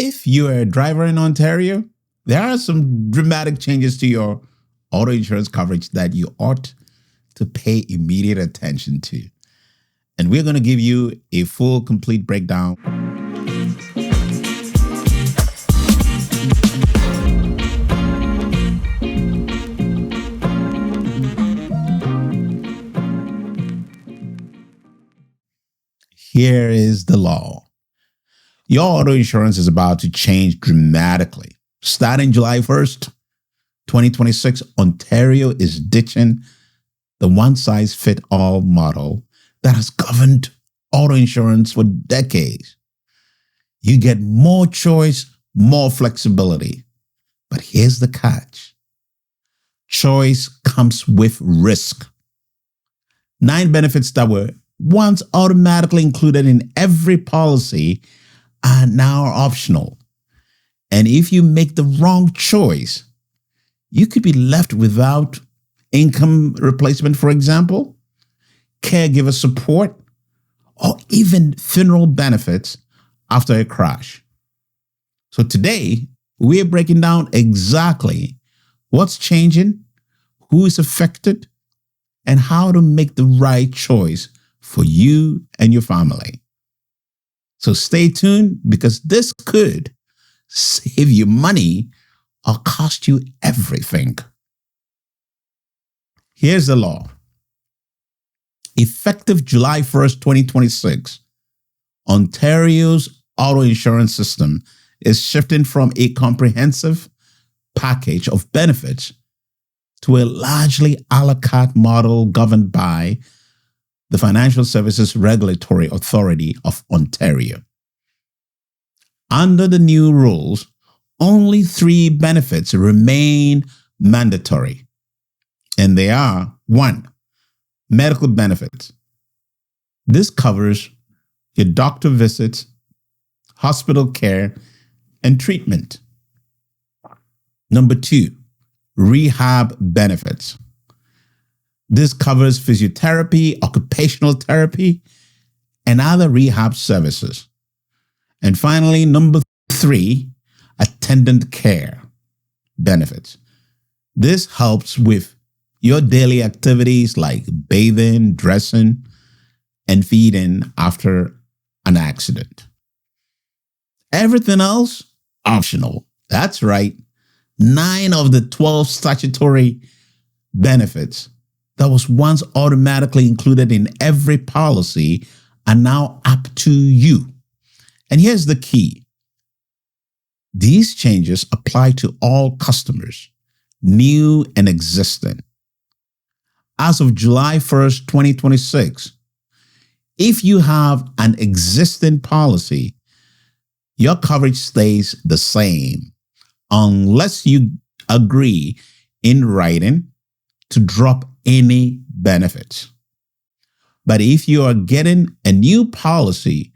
If you're a driver in Ontario, there are some dramatic changes to your auto insurance coverage that you ought to pay immediate attention to. And we're going to give you a full, complete breakdown. Here is the law. Your auto insurance is about to change dramatically. Starting July 1st, 2026, Ontario is ditching the one-size-fits-all model that has governed auto insurance for decades. You get more choice, more flexibility. But here's the catch. Choice comes with risk. 9 benefits that were once automatically included in every policy are now optional. And if you make the wrong choice, you could be left without income replacement, for example, caregiver support, or even funeral benefits after a crash. So today, we're breaking down exactly what's changing, who is affected, and how to make the right choice for you and your family. So stay tuned, because this could save you money or cost you everything. Here's the law. Effective July 1st, 2026, Ontario's auto insurance system is shifting from a comprehensive package of benefits to a largely a la carte model governed by the Financial Services Regulatory Authority of Ontario. Under the new rules, only 3 benefits remain mandatory, and they are: 1, medical benefits. This covers your doctor visits, hospital care, and treatment. Number 2, rehab benefits. This covers physiotherapy, occupational therapy, and other rehab services. And finally, number 3, attendant care benefits. This helps with your daily activities like bathing, dressing, and feeding after an accident. Everything else, optional. That's right. 9 of the 12 statutory benefits that was once automatically included in every policy are now up to you. And here's the key. These changes apply to all customers, new and existing. As of July 1st, 2026, if you have an existing policy, your coverage stays the same unless you agree in writing to drop any benefits. But if you are getting a new policy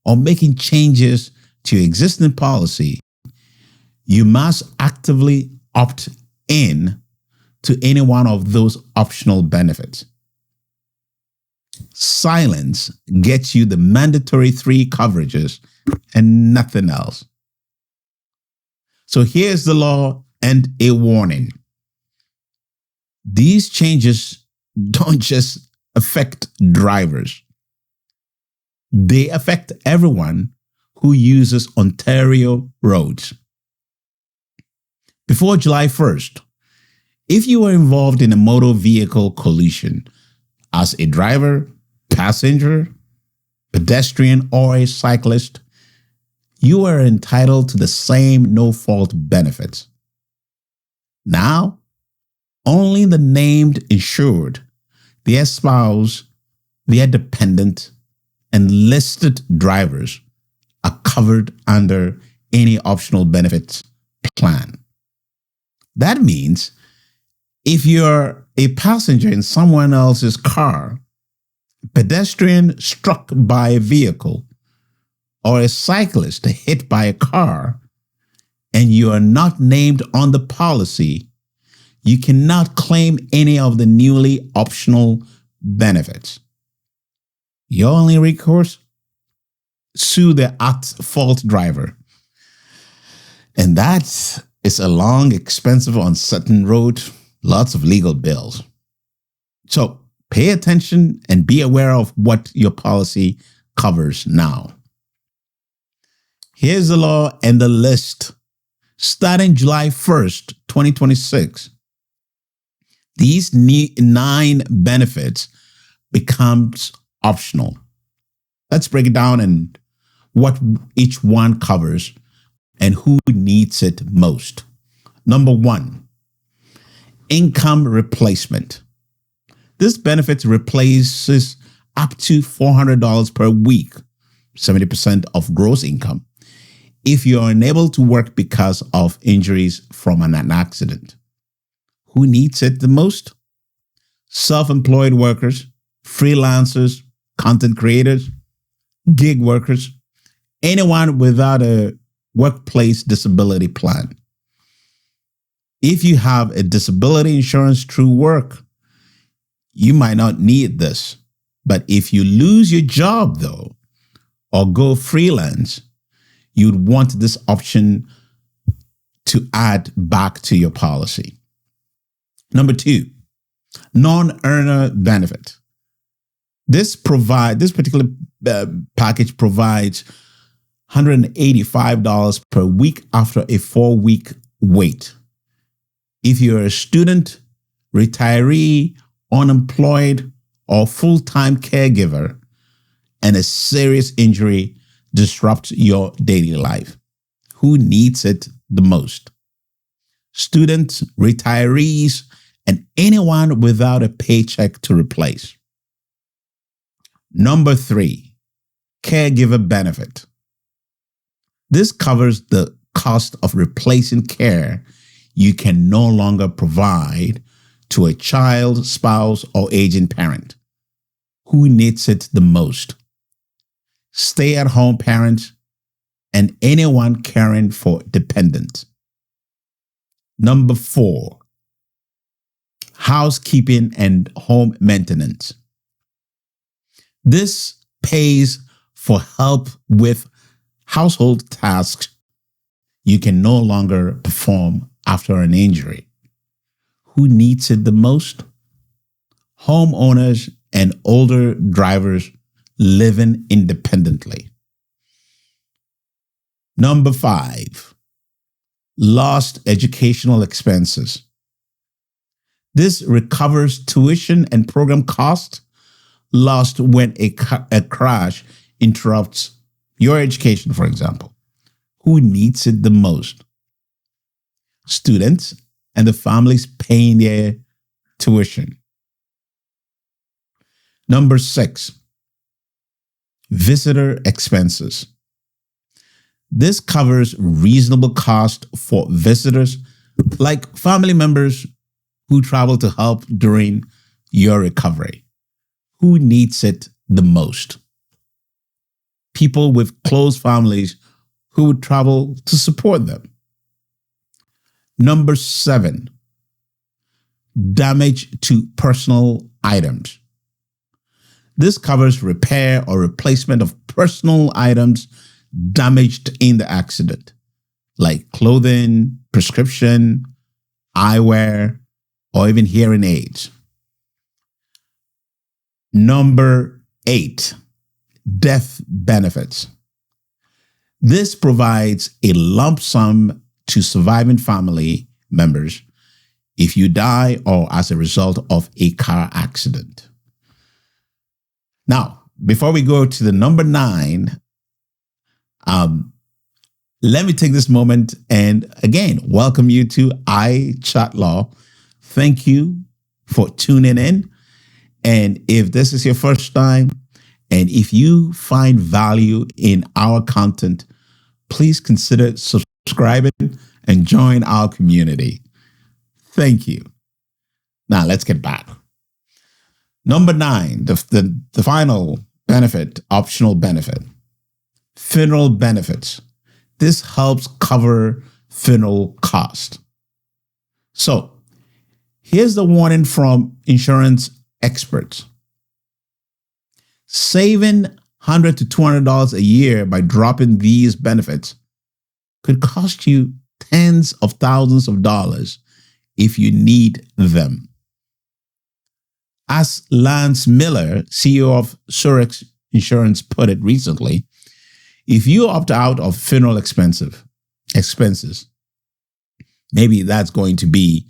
or making changes to your existing policy, you must actively opt in to any one of those optional benefits. Silence gets you the mandatory 3 coverages and nothing else. So here's the law and a warning. These changes don't just affect drivers. They affect everyone who uses Ontario roads. Before July 1st, if you were involved in a motor vehicle collision as a driver, passenger, pedestrian, or a cyclist, you are entitled to the same no-fault benefits. Now, only the named insured, their spouse, their dependent, and listed drivers are covered under any optional benefits plan. That means if you're a passenger in someone else's car, pedestrian struck by a vehicle, or a cyclist hit by a car, and you are not named on the policy, you cannot claim any of the newly optional benefits. Your only recourse? Sue the at-fault driver. And that is a long, expensive, uncertain road, lots of legal bills. So pay attention and be aware of what your policy covers now. Here's the law and the list. Starting July 1st, 2026, these 9 benefits becomes optional. Let's break it down and what each one covers and who needs it most. Number 1, income replacement. This benefit replaces up to $400 per week, 70% of gross income, if you're unable to work because of injuries from an accident. Who needs it the most? Self-employed workers, freelancers, content creators, gig workers, anyone without a workplace disability plan. If you have a disability insurance through work, you might not need this. But if you lose your job, though, or go freelance, you'd want this option to add back to your policy. Number 2, non-earner benefit. This particular package provides $185 per week after a 4-week wait. If you're a student, retiree, unemployed, or full-time caregiver, and a serious injury disrupts your daily life, who needs it the most? Students, retirees, and anyone without a paycheck to replace. Number 3, caregiver benefit. This covers the cost of replacing care you can no longer provide to a child, spouse, or aging parent. Who needs it the most? Stay-at-home parents and anyone caring for dependents. Number 4, housekeeping and home maintenance. This pays for help with household tasks you can no longer perform after an injury. Who needs it the most? Homeowners and older drivers living independently. Number 5, lost educational expenses. This recovers tuition and program costs lost when a crash interrupts your education, for example. Who needs it the most? Students and the families paying their tuition. Number 6, visitor expenses. This covers reasonable cost for visitors, like family members who travel to help during your recovery. Who needs it the most? People with close families who would travel to support them. Number 7, damage to personal items. This covers repair or replacement of personal items damaged in the accident, like clothing, prescription, eyewear, or even hearing aids. Number 8, death benefits. This provides a lump sum to surviving family members if you die or as a result of a car accident. Now, before we go to the number 9, let me take this moment and again welcome you to iChatLaw. Thank you for tuning in. And if this is your first time, and if you find value in our content, please consider subscribing and join our community. Thank you. Now let's get back. Number 9, the final benefit, optional benefit, funeral benefits. This helps cover funeral cost. So here's the warning from insurance experts. Saving $100 to $200 a year by dropping these benefits could cost you tens of thousands of dollars if you need them. As Lance Miller, CEO of Zurich Insurance, put it recently, if you opt out of funeral expenses, maybe that's going to be,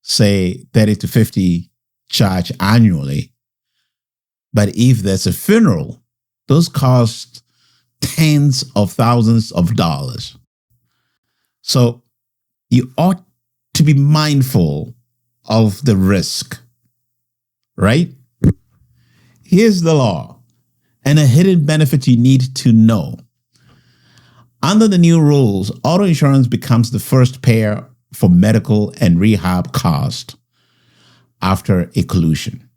say, 30 to 50 charge annually. But if there's a funeral, those cost tens of thousands of dollars. So you ought to be mindful of the risk, right? Here's the law and a hidden benefit you need to know. Under the new rules, auto insurance becomes the first payer for medical and rehab costs after a collision,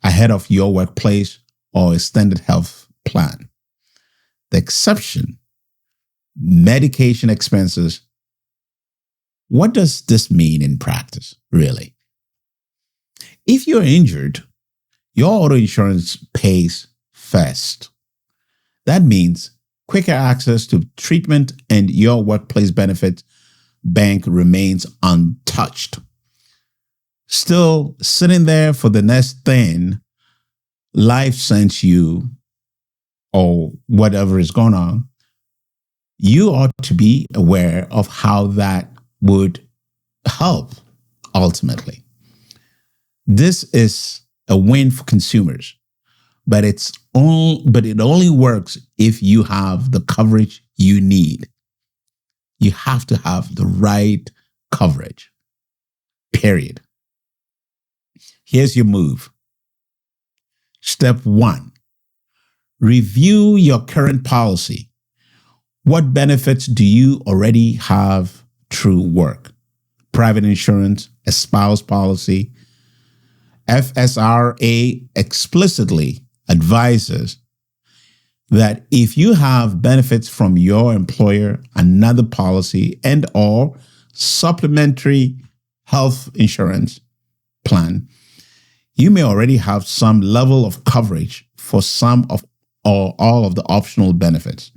ahead of your workplace or extended health plan. The exception, medication expenses. What does this mean in practice, really? If you're injured, your auto insurance pays first. That means quicker access to treatment and your workplace benefit bank remains untouched. Still sitting there for the next thing life sends you or whatever is going on, you ought to be aware of how that would help ultimately. This is a win for consumers, but it only works if you have the coverage you need. You have to have the right coverage, period. Here's your move. Step 1, review your current policy. What benefits do you already have through work? Private insurance, a spouse policy. FSRA explicitly advises that if you have benefits from your employer, another policy, and or supplementary health insurance plan, you may already have some level of coverage for some of or all of the optional benefits.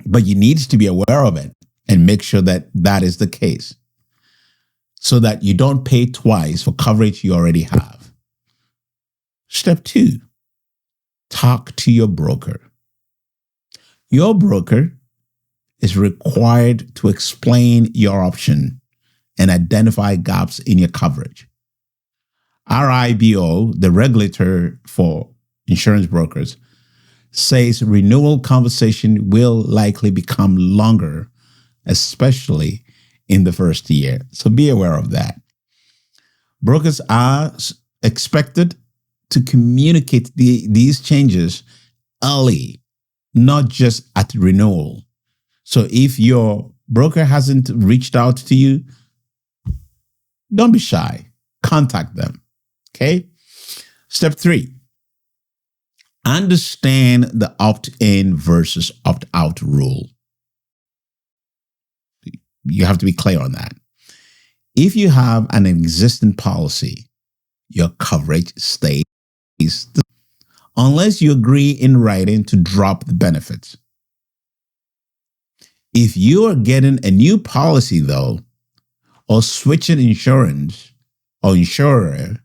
But you need to be aware of it and make sure that that is the case so that you don't pay twice for coverage you already have. Step 2, talk to your broker. Your broker is required to explain your option and identify gaps in your coverage. RIBO, the regulator for insurance brokers, says renewal conversation will likely become longer, especially in the first year. So be aware of that. Brokers are expected to communicate these changes early, not just at renewal. So if your broker hasn't reached out to you, don't be shy. Contact them. Okay? Step 3, understand the opt-in versus opt-out rule. You have to be clear on that. If you have an existing policy, your coverage stays unless you agree in writing to drop the benefits. If you are getting a new policy, though, or switching insurance or insurer,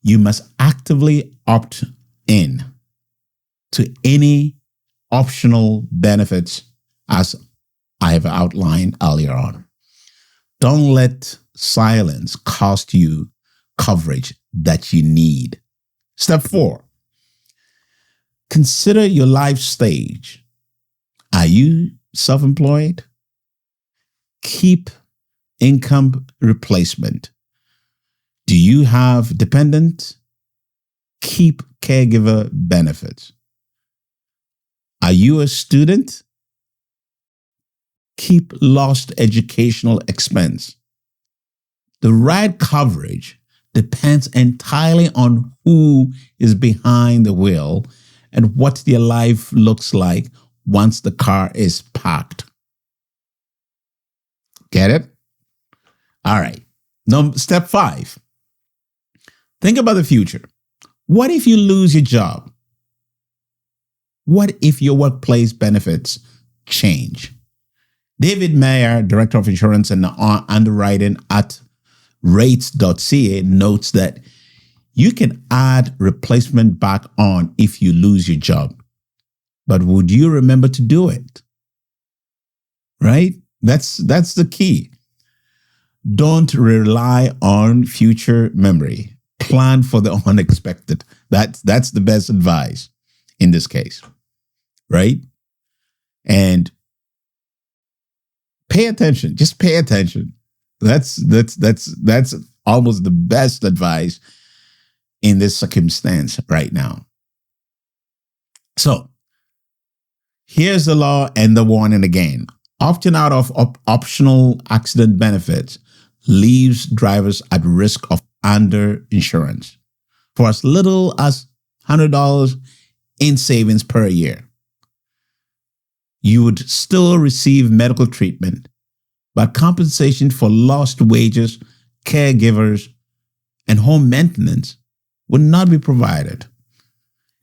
you must actively opt in to any optional benefits as I have outlined earlier on. Don't let silence cost you coverage that you need. Step 4, consider your life stage. Are you self-employed? Keep income replacement. Do you have dependent? Keep caregiver benefits. Are you a student? Keep lost educational expense. The right coverage depends entirely on who is behind the wheel and what their life looks like once the car is parked. Get it? All right. Now, step 5. Think about the future. What if you lose your job? What if your workplace benefits change? David Mayer, Director of Insurance and Underwriting at rates.ca, notes that you can add replacement back on if you lose your job. But would you remember to do it? Right? That's the key. Don't rely on future memory. Plan for the unexpected. That's the best advice in this case. Right? And pay attention. Just pay attention. That's almost the best advice in this circumstance right now. So, here's the law and the warning again. Opting out of optional accident benefits leaves drivers at risk of underinsurance for as little as $100 in savings per year. You would still receive medical treatment, but compensation for lost wages, caregivers, and home maintenance would not be provided.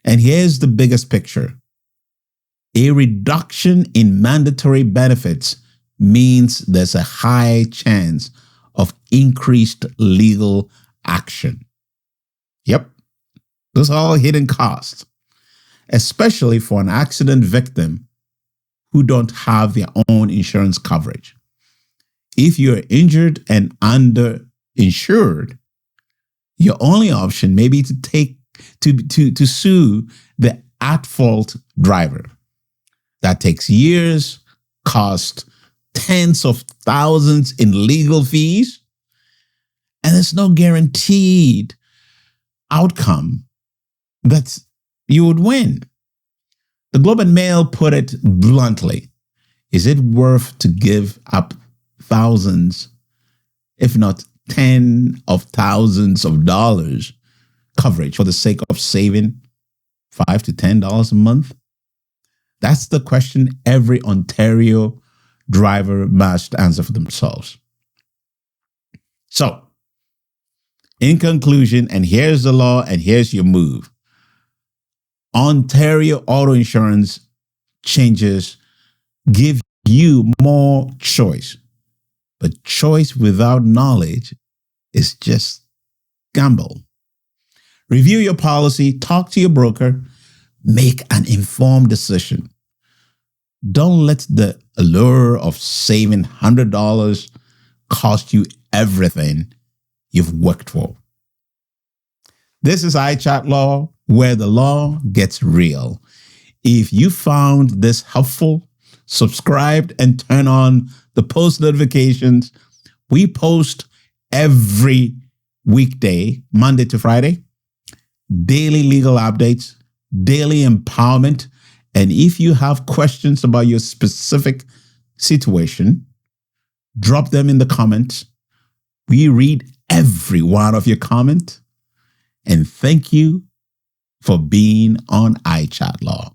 And here's the biggest picture. A reduction in mandatory benefits means there's a high chance of increased legal action. Yep, those are all hidden costs, especially for an accident victim who don't have their own insurance coverage. If you're injured and underinsured, your only option may be to sue the at-fault driver. That takes years, costs tens of thousands in legal fees, and there's no guaranteed outcome that you would win. The Globe and Mail put it bluntly. Is it worth to give up thousands, if not tens of thousands of dollars coverage for the sake of saving $5 to $10 a month? That's the question every Ontario driver must answer for themselves. So, in conclusion, and here's the law and here's your move. Ontario auto insurance changes give you more choice, but choice without knowledge is just gamble. Review your policy, talk to your broker, make an informed decision. Don't let the allure of saving $100 cost you everything you've worked for. This is iChatLaw, where the law gets real. If you found this helpful, subscribe and turn on the post notifications. We post every weekday, Monday to Friday, daily legal updates, daily empowerment. And if you have questions about your specific situation, drop them in the comments. We read every one of your comments. And thank you for being on iChatLaw.